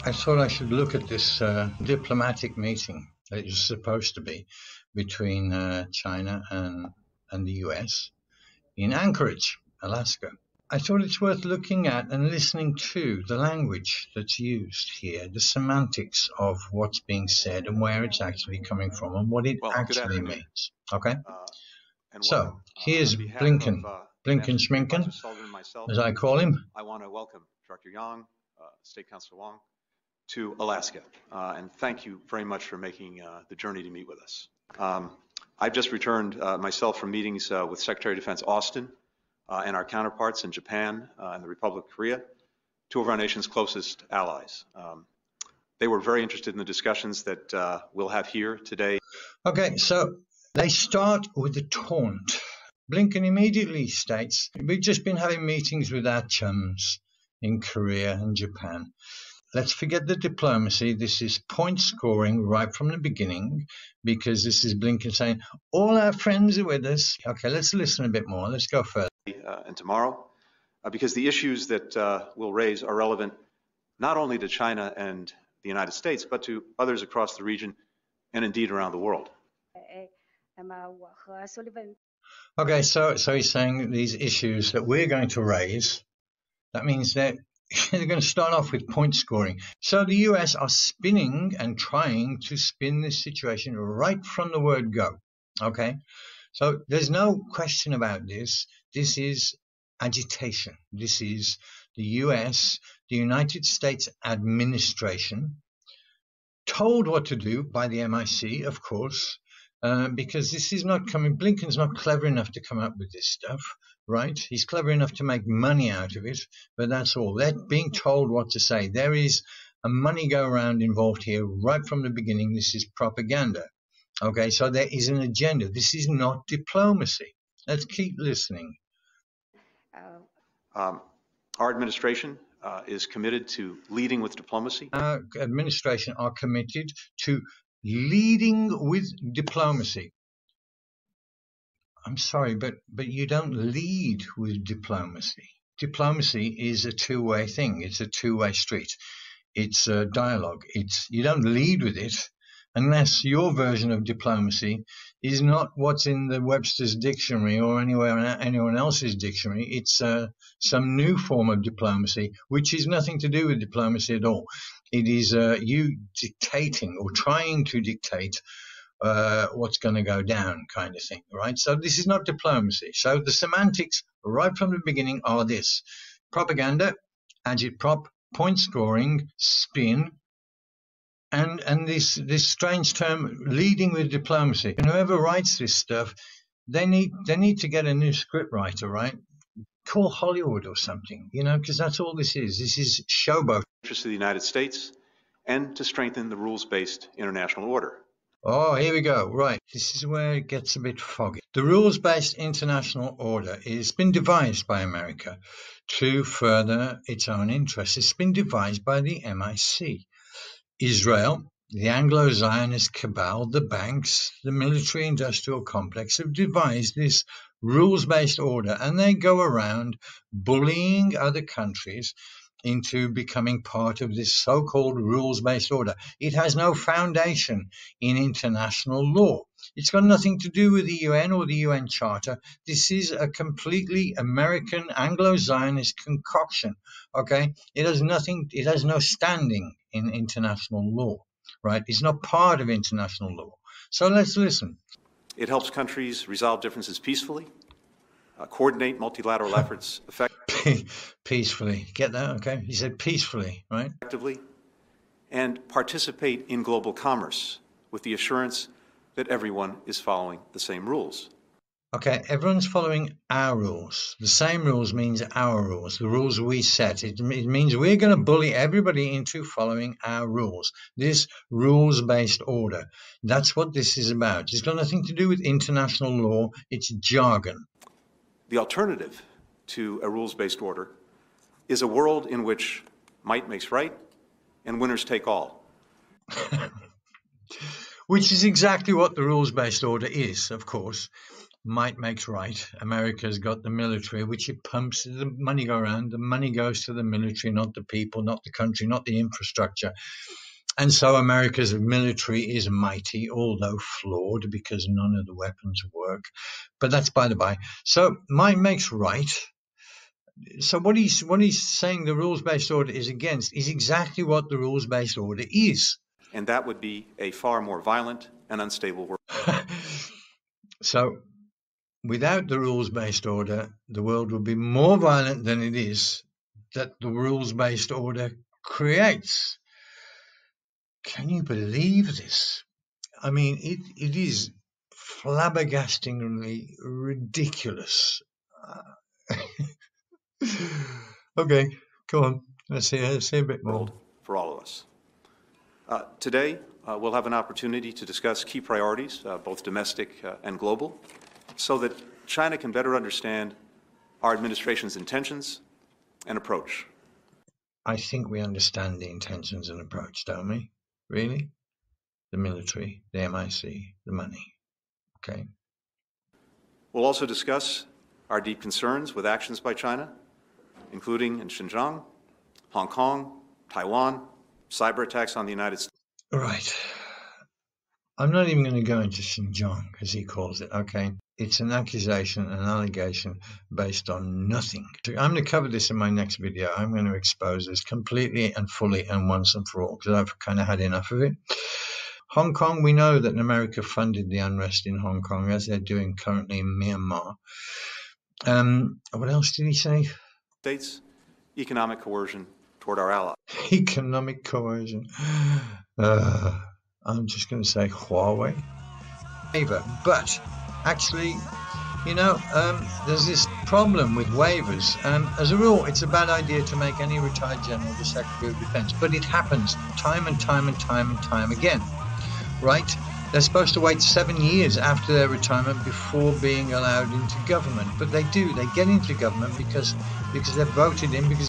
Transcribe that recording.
I thought I should look at this diplomatic meeting that is supposed to be between China and the US in Anchorage, Alaska. I thought it's worth looking at and listening to the language that's used here, the semantics of what's being said and where it's actually coming from and what it actually means. Okay? So here's Blinken, Blinken Schminken, as I call him. I want to welcome Director Yang, State Councilor Wong, to Alaska, and thank you very much for making the journey to meet with us. I've just returned myself from meetings with Secretary of Defense Austin and our counterparts in Japan and the Republic of Korea, two of our nation's closest allies. They were very interested in the discussions that we'll have here today. Okay, so they start with a taunt. Blinken immediately states, we've just been having meetings with our chums in Korea and Japan. Let's forget the diplomacy. This is point scoring right from the beginning, because this is Blinken saying, all our friends are with us. Okay, let's listen a bit more. Let's go further. And tomorrow, because the issues that we'll raise are relevant not only to China and the United States, but to others across the region and indeed around the world. Okay, so he's saying these issues that we're going to raise, that means that they're going to start off with point scoring. So the US are spinning and trying to spin this situation right from the word go. Okay, so there's no question about this. This is agitation. This is the US, the United States administration, told what to do by the MIC, of course, because this is not coming. Blinken's not clever enough to come up with this stuff, right? He's clever enough to make money out of it, but that's all. They're being told what to say. There is a money go round involved here right from the beginning. This is propaganda. Okay, so there is an agenda. This is not diplomacy. Let's keep listening. Our administration is committed to leading with diplomacy. Our administration are committed to leading with diplomacy. I'm sorry, but you don't lead with diplomacy. Diplomacy is a two-way thing. It's a two-way street. It's a dialogue. You don't lead with it unless your version of diplomacy is not what's in the Webster's dictionary or anyone else's dictionary. It's some new form of diplomacy, which is nothing to do with diplomacy at all. It is you dictating or trying to dictate what's going to go down kind of thing, right? So this is not diplomacy. So the semantics right from the beginning are this: propaganda, agitprop, point scoring, spin, and this strange term, leading with diplomacy. And whoever writes this stuff, they need to get a new script writer, right? Call Hollywood or something, because that's all this is. This is showboat. Interest of the United States and to strengthen the rules-based international order. Oh, here we go. Right. This is where it gets a bit foggy. The rules-based international order has been devised by America to further its own interests. It's been devised by the MIC. Israel, the Anglo-Zionist cabal, the banks, the military-industrial complex have devised this rules-based order, and they go around bullying other countries into becoming part of this so-called rules-based order. It has no foundation in international law. It's got nothing to do with the UN or the UN Charter. This is a completely American Anglo-Zionist concoction, okay? It has no standing in international law, right? It's not part of international law. So let's listen. It helps countries resolve differences peacefully, coordinate multilateral efforts peacefully. Get that? Okay. He said peacefully, right? Effectively, and participate in global commerce with the assurance that everyone is following the same rules. Okay, everyone's following our rules. The same rules means our rules, the rules we set. It means we're going to bully everybody into following our rules, this rules-based order. That's what this is about. It's got nothing to do with international law. It's jargon. The alternative to a rules-based order is a world in which might makes right and winners take all. Which is exactly what the rules-based order is, of course. might makes right. America's got the military, which it pumps, the money go around, the money goes to the military, not the people, not the country, not the infrastructure. And so America's military is mighty, although flawed because none of the weapons work. But that's by the by. So might makes right. So what he's saying the rules-based order is against is exactly what the rules-based order is. And that would be a far more violent and unstable world. So without the rules-based order, the world would be more violent than it is that the rules-based order creates. Can you believe this? I mean, it is flabbergastingly ridiculous. Okay, go on. Let's see a bit more. For all of us. Today, we'll have an opportunity to discuss key priorities, both domestic and global, so that China can better understand our administration's intentions and approach. I think we understand the intentions and approach, don't we? Really? The military, the MIC, the money. Okay. We'll also discuss our deep concerns with actions by China, including in Xinjiang, Hong Kong, Taiwan, cyber attacks on the United States. Right. I'm not even going to go into Xinjiang, as he calls it, okay? It's an accusation, an allegation based on nothing. I'm going to cover this in my next video. I'm going to expose this completely and fully and once and for all, because I've kind of had enough of it. Hong Kong, we know that America funded the unrest in Hong Kong, as they're doing currently in Myanmar. What else did he say? States, economic coercion toward our allies. Economic coercion. I'm just going to say Huawei. But actually, you know, there's this problem with waivers. As a rule, it's a bad idea to make any retired general the Secretary of Defense, but it happens time and time and time and time again, right? They're supposed to wait 7 years after their retirement before being allowed into government, but they do. They get into government because they're voted in, because